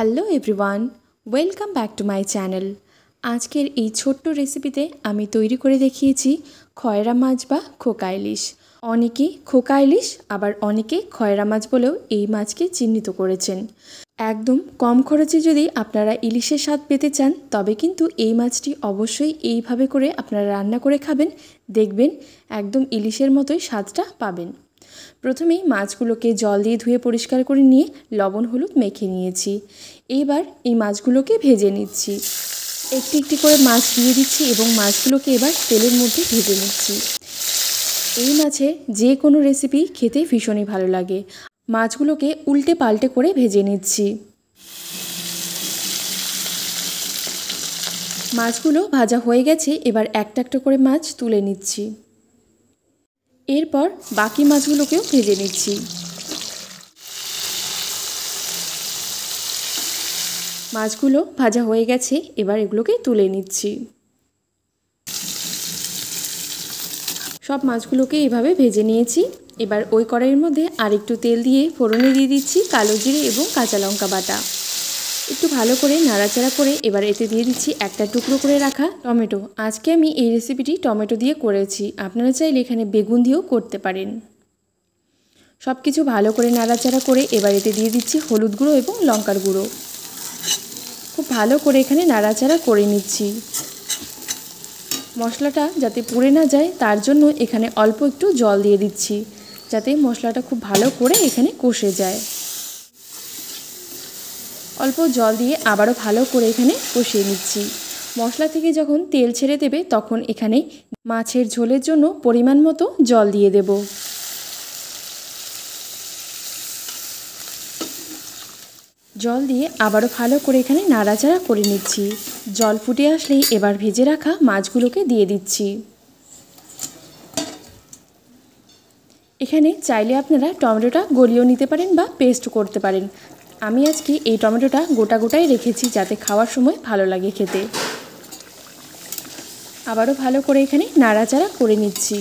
Hello everyone, welcome back to my channel. আজকের এই ছোট্ট রেসিপিতে আমি তৈরি করে দেখিয়েছি খয়রা মাছ বা খোকা ইলিশ। অনেকে খোকা ইলিশ আবার অনেকে খয়রা মাছ বলেও এই মাছকে চিহ্নিত করেছেন। একদম কম খরচে যদি আপনারা ইলিশের স্বাদ পেতে চান তবে কিন্তু এই মাছটি অবশ্যই এইভাবে করে আপনারা রান্না করে খাবেন, দেখবেন একদম ইলিশের মতোই স্বাদটা পাবেন। প্রথমেই মাছগুলোকে জল দিয়ে ধুয়ে পরিষ্কার করে নিয়ে লবণ হলুদ মেখে নিয়েছি। এবার এই মাছগুলোকে ভেজে নিচ্ছি। একটি একটি করে মাছ দিয়ে দিচ্ছি এবং মাছগুলোকে এবার তেলের মধ্যে ভেজে নিচ্ছি। এই মাছের যে কোনো রেসিপি খেতে ভীষণই ভালো লাগে। মাছগুলোকে উল্টে পাল্টে করে ভেজে নিচ্ছি। মাছগুলো ভাজা হয়ে গেছে, এবার একটা একটা করে মাছ তুলে নিচ্ছি। এরপর বাকি মাছগুলোকেও ভেজে নিচ্ছি। মাছগুলো ভাজা হয়ে গেছে, এবার এগুলোকে তুলে নিচ্ছি। সব মাছগুলোকে এভাবে ভেজে নিয়েছি। এবার ওই কড়াইয়ের মধ্যে আরেকটু তেল দিয়ে ফোড়নে দিয়ে দিচ্ছি কালো জিরে এবং কাঁচা লঙ্কা বাটা। একটু ভালো করে নাড়াচাড়া করে এবার এতে দিয়ে দিচ্ছি একটা টুকরো করে রাখা টমেটো। আজকে আমি এই রেসিপিটি টমেটো দিয়ে করেছি, আপনারা চাইলে এখানে বেগুন দিয়েও করতে পারেন। সব কিছু ভালো করে নাড়াচাড়া করে এবার এতে দিয়ে দিচ্ছি হলুদ গুঁড়ো এবং লঙ্কার গুঁড়ো। খুব ভালো করে এখানে নাড়াচাড়া করে নিচ্ছি। মশলাটা যাতে পুড়ে না যায় তার জন্য এখানে অল্প একটু জল দিয়ে দিচ্ছি, যাতে মশলাটা খুব ভালো করে এখানে কষে যায়। অল্প জল দিয়ে আবারও ভালো করে এখানে কষিয়ে নিচ্ছি। মশলা থেকে যখন তেল ছেড়ে দেবে তখন এখানে মাছের ঝোলের জন্য পরিমাণ মতো জল দিয়ে দেব। জল দিয়ে আবারও ভালো করে এখানে নাড়াচাড়া করে নিচ্ছি। জল ফুটে আসলেই এবার ভেজে রাখা মাছগুলোকে দিয়ে দিচ্ছি। এখানে চাইলে আপনারা টমেটোটা গলিয়েও নিতে পারেন বা পেস্ট করতে পারেন। আমি আজকে এই টমেটোটা গোটা গোটাই রেখেছি যাতে খাওয়ার সময় ভালো লাগে খেতে। আবারও ভালো করে এখানে নাড়াচাড়া করে নিচ্ছি।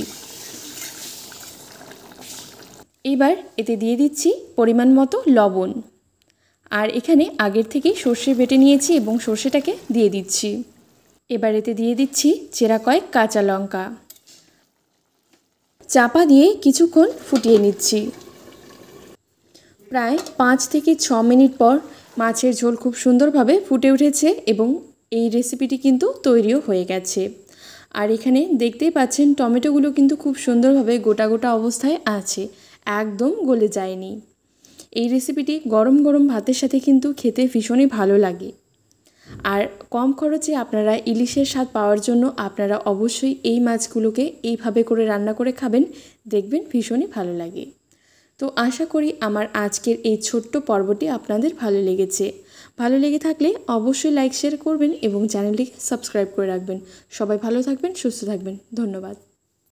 এবার এতে দিয়ে দিচ্ছি পরিমাণ মতো লবণ। আর এখানে আগের থেকেই সর্ষে বেটে নিয়েছি এবং সর্ষেটাকে দিয়ে দিচ্ছি। এবার এতে দিয়ে দিচ্ছি চেরা কয়েক কাঁচা লঙ্কা। চাপা দিয়ে কিছুক্ষণ ফুটিয়ে নিচ্ছি। প্রায় 5 থেকে 6 মিনিট পর মাছের ঝোল খুব সুন্দরভাবে ফুটে উঠেছে এবং এই রেসিপিটি কিন্তু তৈরিও হয়ে গেছে। আর এখানে দেখতেই পাচ্ছেন টমেটোগুলো কিন্তু খুব সুন্দরভাবে গোটা গোটা অবস্থায় আছে, একদম গলে যায়নি। এই রেসিপিটি গরম গরম ভাতের সাথে কিন্তু খেতে ভীষণই ভালো লাগে। আর কম খরচে আপনারা ইলিশের স্বাদ পাওয়ার জন্য আপনারা অবশ্যই এই মাছগুলোকে এইভাবে করে রান্না করে খাবেন, দেখবেন ভীষণই ভালো লাগে। তো আশা করি আমার আজকের এই ছোট্ট পর্বটি আপনাদের ভালো লেগেছে। ভালো লেগে থাকলে অবশ্যই লাইক শেয়ার করবেন এবং চ্যানেলটিকে সাবস্ক্রাইব করে রাখবেন। সবাই ভালো থাকবেন, সুস্থ থাকবেন। ধন্যবাদ।